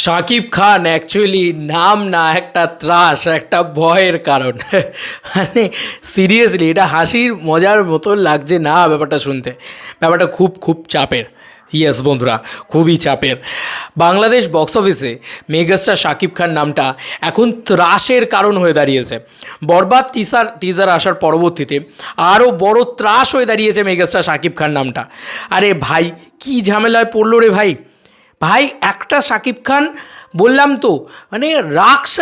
Shakib Khan actually নাম না একটা ত্রাস, একটা ভয়ের কারণ। মানে সিরিয়াসলি এটা হাসির মজার মতন লাগছে না ব্যাপারটা শুনতে। ব্যাপারটা খুব খুব চাপের। ইয়েস বন্ধুরা, খুবই চাপের। বাংলাদেশ বক্স অফিসে মেগাস্টার শাকিব খান নামটা এখন ত্রাসের কারণ হয়ে দাঁড়িয়েছে। বরবাদ টিজার আসার পরবর্তীতে আরও বড় ত্রাস হয়ে দাঁড়িয়েছে মেগাস্টার শাকিব খান নামটা। আরে ভাই, কী ঝামেলায় পড়লো রে ভাই। ভাই একটা শাকিব খান, বললাম তো, মানে রাক্ষস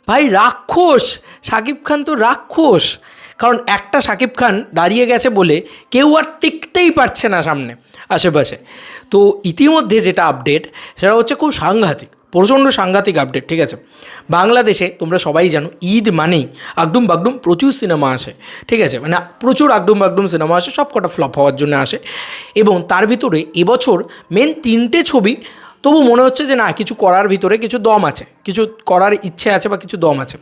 ভাই, রাক্ষস। শাকিব খান তো রাক্ষস। কারণ একটা শাকিব খান দাঁড়িয়ে গেছে বলে কেউ আর টিকতেই পারছে না সামনে আশেপাশে। তো ইতিমধ্যে যেটা আপডেট সেটা হচ্ছে খুব সাংঘাতিক, প্রচণ্ড সাংঘাতিক আপডেট, ঠিক আছে। বাংলাদেশে তোমরা সবাই জানো ঈদ মানেই আগডুম বাগডুম প্রচুর সিনেমা আসে, ঠিক আছে, মানে প্রচুর আগডুম বাগডুম সিনেমা আসে, সব কটা ফ্লপ হওয়ার জন্য আসে। এবং তার ভিতরে এবছর মেন 3টে ছবি তবু মনে হচ্ছে যে না, কিছু করার ভিতরে কিছু দম আছে, কিছু করার ইচ্ছে আছে বা কিছু দম আছে।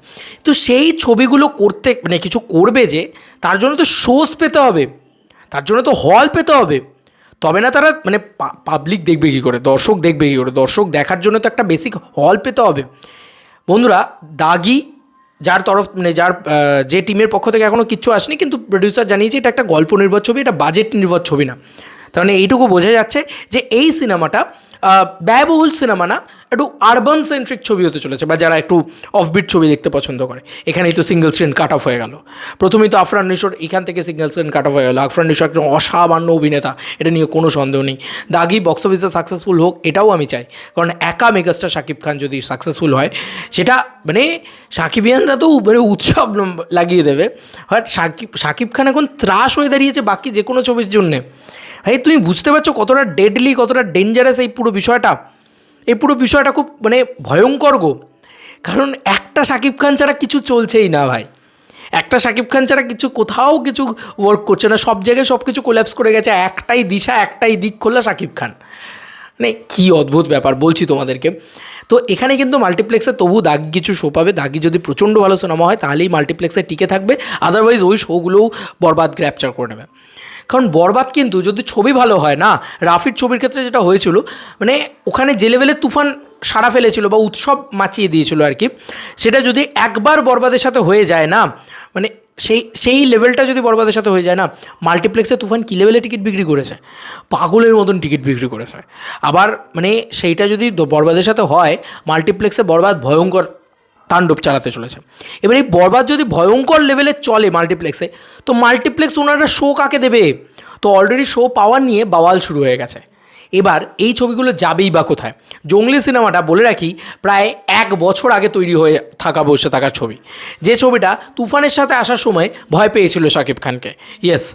তো সেই ছবিগুলো করতে, মানে কিছু করবে যে, তার জন্য তো শোজ পেতে হবে, তার জন্য তো হল পেতে হবে, তবে না তারা, মানে পাবলিক দেখবে কী করে, দর্শক দেখবে কী করে, দর্শক দেখার জন্য তো একটা বেসিক হল পেতে হবে। বন্ধুরা, দাগি যার তরফ, মানে যে টিমের পক্ষ থেকে এখনও কিচ্ছু আসেনি, কিন্তু প্রডিউসার জানিয়েছে এটা একটা গল্প নির্ভর ছবি, এটা বাজেট নির্ভর ছবি না। তার মানে এইটুকু বোঝা যাচ্ছে যে এই সিনেমাটা ব্যয়বহুল সিনেমা না, একটু আরবান সেন্ট্রিক ছবি হতে চলেছে, বা যারা একটু অফবিট ছবি দেখতে পছন্দ করে। এখানেই তো সিঙ্গেল স্ক্রিন কাট অফ হয়ে গেল। প্রথমেই তো আফরান নিশোর এখান থেকে সিঙ্গেল স্ক্রিন কাট অফ হয়ে গেল। আফরান নিশো একজন অসামান্য অভিনেতা, এটা নিয়ে কোনো সন্দেহ নেই। দাগি বক্স অফিসে সাকসেসফুল হোক, এটাও আমি চাই, কারণ একা মেগাস্টার শাকিব খান যদি সাকসেসফুল হয়, সেটা মানে সাকিবিয়ানরা তো মানে উৎসব লাগিয়ে দেবে। বাট শাকিব খান এখন ত্রাস হয়ে দাঁড়িয়েছে বাকি যে কোনো ছবির জন্যে। ভাই তুমি বুঝতে পারছো কতটা ডেডলি, কতটা ডেঞ্জারাস এই পুরো বিষয়টা। এই পুরো বিষয়টা খুব মানে ভয়ঙ্কর গো। কারণ একটা শাকিব খান ছাড়া কিছু চলছেই না ভাই, একটা শাকিব খান ছাড়া কিছু, কোথাও কিছু ওয়ার্ক করছে না, সব জায়গায় সব কিছু কোল্যাপস করে গেছে। একটাই দিশা, একটাই দিক খোলা, শাকিব খান। মানে কী অদ্ভুত ব্যাপার বলছি তোমাদেরকে। তো এখানে কিন্তু মাল্টিপ্লেক্সে তবু দাগি কিছু শো পাবে। দাগি যদি প্রচণ্ড ভালো সিনেমা হয় তাহলেই মাল্টিপ্লেক্সে টিকে থাকবে, আদারওয়াইজ ওই শোগুলোও বরবাদ ক্যাপচার করে নেবে। কারণ বরবাদ কিন্তু যদি ছবি ভালো হয় না, রাফির ছবির ক্ষেত্রে যেটা হয়েছিল, মানে ওখানে যে লেভেলে তুফান সাড়া ফেলেছিল বা উৎসব মাচিয়ে দিয়েছিল আর কি, সেটা যদি একবার বরবাদের সাথে হয়ে যায় না, মানে সেই লেভেলটা যদি বরবাদের সাথে হয়ে যায় না, মাল্টিপ্লেক্সে তুফান কী লেভেলে টিকিট বিক্রি করেছে, পাগলের মতন টিকিট বিক্রি করেছে। আবার মানে সেইটা যদি বরবাদের সাথে হয়, মাল্টিপ্লেক্সে বরবাদ ভয়ঙ্কর তাণ্ডব চালাতে চলেছে। এবার এই বরবাদ যদি ভয়ঙ্কর লেভেলে চলে মাল্টিপ্লেক্সে, তো মাল্টিপ্লেক্স ওনারা শো কাকে দেবে? তো অলরেডি শো পাওয়ার নিয়ে বাওয়াল শুরু হয়ে গেছে। এবার এই ছবিগুলো যাবেই বা কোথায়? জঙ্গলি সিনেমাটা বলে রাখি প্রায় 1 বছর আগে তৈরি হয়ে বসে থাকার ছবি, যে ছবিটা তুফানের সাথে আসার সময় ভয় পেয়েছিল শাকিব খানকে। ইয়েস,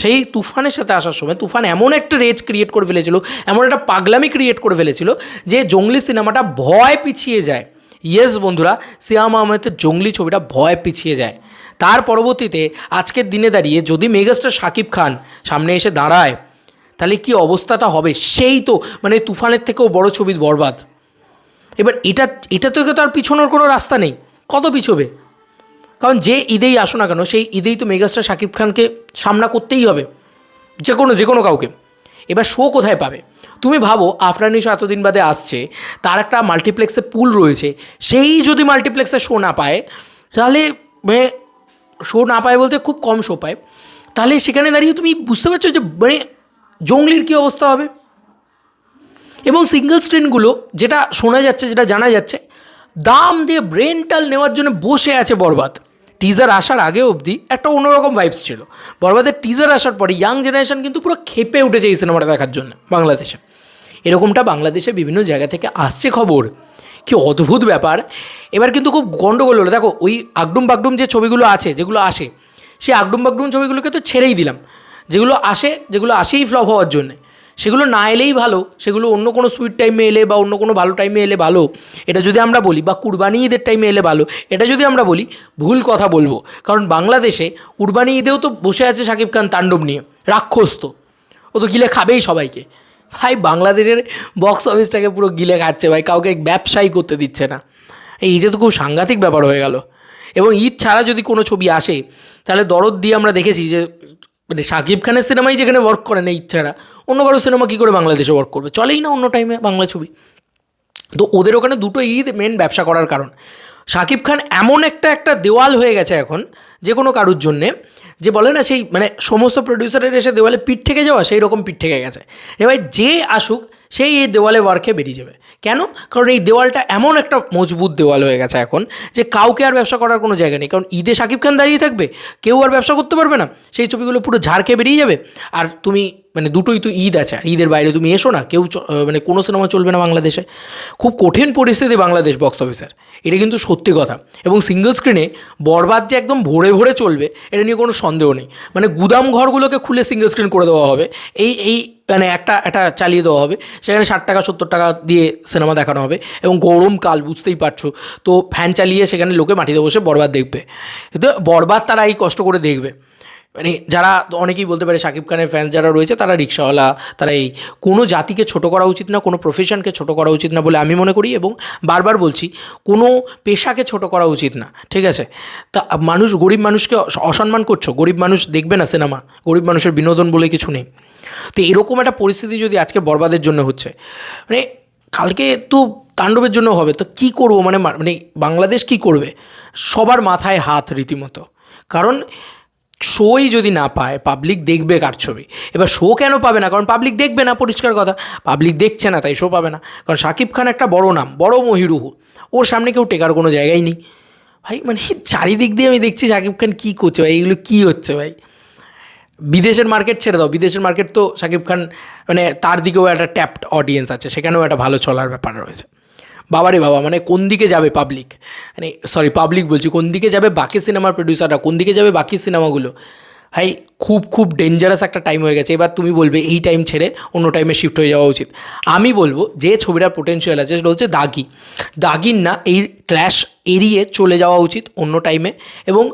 সেই তুফানের সাথে আসার সময় তুফান এমন একটা রেজ ক্রিয়েট করে ফেলেছিল, এমন একটা পাগলামি ক্রিয়েট করে ফেলেছিল যে জঙ্গলি সিনেমাটা ভয় পিছিয়ে যায়। ইয়েস বন্ধুরা, সিয়াম আহমেদের জঙ্গলি ছবিটা ভয় পিছিয়ে যায়। তার পরবর্তীতে আজকের দিনে দাঁড়িয়ে যদি মেগাস্টার শাকিব খান সামনে এসে দাঁড়ায়, তাহলে কি অবস্থাটা হবে? সেই তো মানে তুফানের থেকেও বড় ছবি বরবাদ। এবার এটা থেকে তো আর পিছনোর কোনো রাস্তা নেই, কত পিছবে? কারণ যে ঈদেই আসো না কেন, সেই ঈদেই তো মেগাস্টার শাকিব খানকে সামনা করতেই হবে, যে কোনো কাউকে। এবার শো কোথায় পাবে? তুমি ভাবো, আফরান নিশো এতদিন বাদে আসছে, তার একটা মাল্টিপ্লেক্সে পুল রয়েছে, সেই যদি মাল্টিপ্লেক্সে শো না পায়, তাহলে মানে শো না পায় বলতে খুব কম শো পায়, তাহলে সেখানে দাঁড়িয়ে তুমি বুঝতে পারছো যে মানে জঙ্গলির কী অবস্থা হবে। এবং সিঙ্গেল স্ক্রিনগুলো, যেটা শোনা যাচ্ছে, যেটা জানা যাচ্ছে, দাম দিয়ে ব্রেনটাল নেওয়ার জন্য বসে আছে বরবাদ। টিজার আসার আগে অবধি একটা অন্যরকম ভাইবস ছিল, বরবাদের টিজার আসার পরে ইয়াং জেনারেশন কিন্তু পুরো খেপে উঠেছে এই সিনেমাটা দেখার জন্য বাংলাদেশে। এরকমটা বাংলাদেশে বিভিন্ন জায়গা থেকে আসছে খবর, কি অদ্ভুত ব্যাপার। এবার কিন্তু খুব গণ্ডগোল হলো। দেখো, ওই আগডুম বাগডুম যে ছবিগুলো আছে, যেগুলো আসে, সেই আগডুম বাগডুম ছবিগুলোকে তো ছেড়েই দিলাম। যেগুলো আসেই ফ্লপ হওয়ার জন্যে, সেগুলো না এলেই ভালো, সেগুলো অন্য কোনো সুইট টাইমে এলে বা অন্য কোনো ভালো টাইমে এলে ভালো, এটা যদি আমরা বলি, বা কুরবানি ঈদের টাইমে এলে ভালো, এটা যদি আমরা বলি, ভুল কথা বলবো। কারণ বাংলাদেশে কুরবানি ঈদেও তো বসে আছে শাকিব খান তাণ্ডব নিয়ে, রাক্ষস তো, ও তো গিলে খাবেই সবাইকে। ভাই বাংলাদেশের বক্স অফিসটাকে পুরো গিলে খাচ্ছে ভাই, কাউকে ব্যবসায়ী করতে দিচ্ছে না। এইটা তো খুব সাংঘাতিক ব্যাপার হয়ে গেল। এবং ঈদ ছাড়া যদি কোনো ছবি আসে, তাহলে দরদ দিয়ে আমরা দেখেছি যে মানে শাকিব খানের সিনেমাই যেখানে ওয়ার্ক করে না ঈদ ছাড়া, অন্য কারো সিনেমা কী করে বাংলাদেশে ওয়ার্ক করবে? চলেই না অন্য টাইমে বাংলা ছবি। তো ওদের ওখানে দুটো ঈদ মেন ব্যবসা করার কারণ। শাকিব খান এমন একটা দেওয়াল হয়ে গেছে এখন যে কোনো কারুর জন্যে, যে বলে না সেই মানে সমস্ত প্রডিউসারের এসে দেওয়ালে পিঠ থেকে যাওয়া, সেই রকম পিঠ থেকে গেছে। এবার যে আসুক সেই এই দেওয়ালে ওয়ার্কে বেরিয়ে যাবে। কেন? কারণ এই দেওয়ালটা এমন একটা মজবুত দেওয়াল হয়ে গেছে এখন যে কাউকে আর ব্যবসা করার কোনো জায়গা নেই। কারণ ঈদে শাকিব খান দাঁড়িয়ে থাকবে, কেউ আর ব্যবসা করতে পারবে না, সেই ছবিগুলো পুরো ঝাড়কে বেরিয়ে যাবে। আর তুমি মানে দুটোই তো ঈদ আছে, আর ঈদের বাইরে তুমি এসো না, কেউ মানে কোনো সিনেমা চলবে না বাংলাদেশে। খুব কঠিন পরিস্থিতি বাংলাদেশ বক্স অফিসের, এটা কিন্তু সত্যি কথা। এবং সিঙ্গল স্ক্রিনে বরবাদ যে একদম ভরে ভরে চলবে এটা নিয়ে কোনো সন্দেহ নেই। মানে গুদাম ঘরগুলোকে খুলে সিঙ্গল স্ক্রিন করে দেওয়া হবে, এই মানে একটা চালিয়ে দেওয়া হবে, সেখানে 60 টাকা 70 টাকা দিয়ে সিনেমা দেখানো হবে। এবং গরমকাল বুঝতেই পারছো, তো ফ্যান চালিয়ে সেখানে লোকে মাটিতে বসে বরবাদ দেখবে। কিন্তু বরবাদ তারা এই কষ্ট করে দেখবে, মানে যারা অনেকেই বলতে পারে শাকিব খানের ফ্যান যারা রয়েছে তারা রিক্সাওয়ালা, তারা এই কোনো জাতিকে ছোট করা উচিত না, কোনো প্রফেশনকে ছোট করা উচিত না বলে আমি মনে করি। এবং বারবার বলছি, কোনো পেশাকে ছোট করা উচিত না, ঠিক আছে? তা মানুষ, গরিব মানুষকে অসম্মান করছো, গরিব মানুষ দেখবে না সিনেমা, গরিব মানুষের বিনোদন বলে কিছু নেই। তো এরকম একটা পরিস্থিতি যদি আজকে বরবাদের জন্য হচ্ছে, মানে কালকে তো তাণ্ডবের জন্য হবে, তো কী করবো? মানে বাংলাদেশ কী করবে? সবার মাথায় হাত রীতিমতো। কারণ শোই যদি না পায়, পাবলিক দেখবে কার ছবি? এবার শো কেন পাবে না? কারণ পাবলিক দেখবে না, পরিষ্কার কথা। পাবলিক দেখছে না তাই শো পাবে না। কারণ শাকিব খান একটা বড় নাম, বড় মহিরুহু, ওর সামনে কেউ টেকার কোনো জায়গাই নেই ভাই। মানে চারিদিক দিয়ে আমি দেখছি শাকিব খান কী করছে ভাই, এইগুলো কী হচ্ছে ভাই? বিদেশের মার্কেট ছেড়ে দাও, বিদেশের মার্কেট তো শাকিব খান মানে তার দিকেও একটা ট্যাপড অডিয়েন্স আছে, সেখানেও একটা ভালো চলার ব্যাপার রয়েছে। বাবারে বাবা, মানে কোন দিকে যাবে পাবলিক, মানে সরি পাবলিক বলছি, কোন দিকে যাবে বাকি সিনেমার প্রডিউসাররা, কোন দিকে যাবে বাকি সিনেমাগুলো? ভাই খুব খুব ডেঞ্জারাস একটা টাইম হয়ে গেছে। এবার তুমি বলবে এই টাইম ছেড়ে অন্য টাইমে শিফট হয়ে যাওয়া উচিত। আমি বলবো যে ছবিটার পোটেনশিয়াল আছে সেটা হচ্ছে দাগির না, এই ক্ল্যাশ এড়িয়ে চলে যাওয়া উচিত অন্য টাইমে। এবং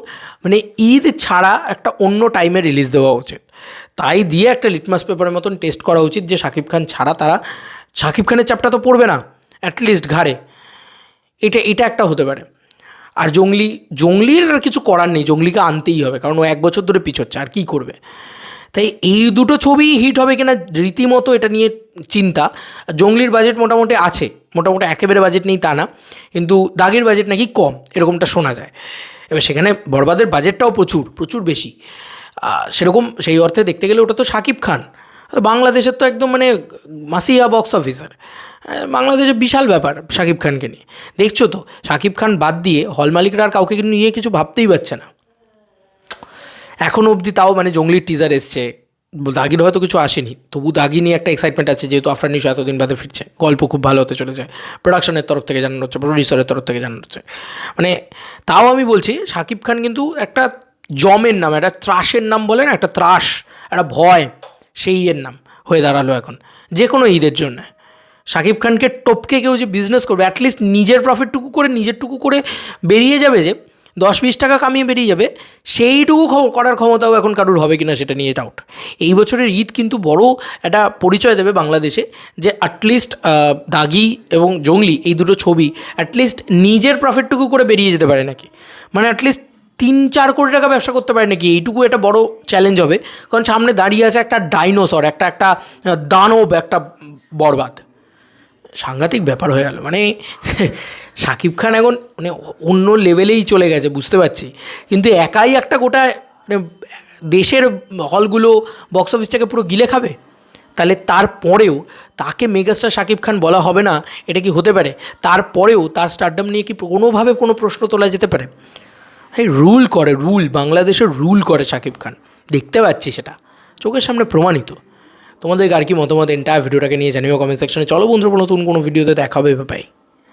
মানে ঈদ ছাড়া একটা অন্য টাইমে রিলিজ দেওয়া উচিত। তাই দিয়ে একটা লিটমাস পেপারের মতন টেস্ট করা উচিত যে শাকিব খান ছাড়া তারা, শাকিব খানের চাপটা তো পড়বে না অ্যাটলিস্ট ঘাড়ে, এটা একটা হতে পারে। আর জঙ্গলির আর কিছু করার নেই, জঙ্গলিকে আনতেই হবে, কারণ ও 1 বছর ধরে পিছোচ্ছে, আর কী করবে? তাই এই দুটো ছবি হিট হবে কিনা রীতিমতো এটা নিয়ে চিন্তা। জঙ্গলির বাজেট মোটামুটি আছে, মোটামুটি একেবারে বাজেট নেই তা না, কিন্তু দাগের বাজেট নাকি কম এরকমটা শোনা যায়। এবার সেখানে বরবাদের বাজেটটাও প্রচুর প্রচুর বেশি, সেরকম সেই অর্থে দেখতে গেলে ওটা তো শাকিব খান, বাংলাদেশের তো একদম মানে মাসিয়া বক্স অফিসার, বাংলাদেশের বিশাল ব্যাপার শাকিব খানকে নিয়ে। দেখছো তো শাকিব খান বাদ দিয়ে হল মালিকরা আর কাউকে নিয়ে কিছু ভাবতেই পারছে না এখন অবধি। তাও মানে জঙ্গলির টিজার এসছে, দাগির হয়তো কিছু আসেনি, তবু দাগি নিয়ে একটা এক্সাইটমেন্ট আছে, যেহেতু আফরান নিশো এতদিন বাদে ফিরছে, গল্প খুব ভালো হতে চলেছে, প্রোডাকশনের তরফ থেকে জানানো হচ্ছে, প্রডিউসারের তরফ থেকে জানানো হচ্ছে। মানে তাও আমি বলছি শাকিব খান কিন্তু একটা জমের নাম, একটা ত্রাসের নাম বলে না, একটা ত্রাস, একটা ভয়, সেই এর নাম হয়ে দাঁড়ালো এখন যে কোনো ঈদের জন্য। শাকিব খানকে টপকে কেউ যে বিজনেস করবে, অ্যাটলিস্ট নিজের প্রফিটটুকু করে, নিজেরটুকু করে বেরিয়ে যাবে, যে 10-20 টাকা কামিয়ে বেরিয়ে যাবে, সেইটুকু করার ক্ষমতাও এখন কারুর হবে কিনা সেটা নিয়ে ডাউট। এই বছরের ঈদ কিন্তু বড় একটা পরিচয় দেবে বাংলাদেশে, যে অ্যাটলিস্ট দাগি এবং জঙ্গলি এই দুটো ছবি অ্যাটলিস্ট নিজের প্রফিটটুকু করে বেরিয়ে যেতে পারে নাকি, মানে অ্যাটলিস্ট 3-4 কোটি টাকা ব্যবসা করতে পারে নাকি, এইটুকু একটা বড় চ্যালেঞ্জ হবে। কারণ সামনে দাঁড়িয়ে আছে একটা ডাইনোসর, একটা দানব, একটা বরবাদ, সাংঘাতিক ব্যাপার হয়ে গেল। মানে শাকিব খান এখন মানে অন্য লেভেলেই চলে গেছে বুঝতে পারছি, কিন্তু একাই একটা গোটা মানে দেশের হলগুলো বক্স অফিসটাকে পুরো গিলে খাবে। তাহলে তারপরেও তাকে মেগাস্টার শাকিব খান বলা হবে না, এটা কি হতে পারে? তারপরেও তার স্টারডাম নিয়ে কি কোনোভাবে কোনো প্রশ্ন তোলা যেতে পারে? এই রুল বাংলাদেশের রুল করে শাকিব খান, দেখতে পাচ্ছি সেটা চোখের সামনে প্রমাণিত। তোমাদের আর কি মতামত এন্টায়ার ভিডিওটাকে নিয়ে জানিও কমেন্ট সেকশনে। চলো বন্ধুরা, নতুন কোনো ভিডিওতে দেখা হবে, বাই।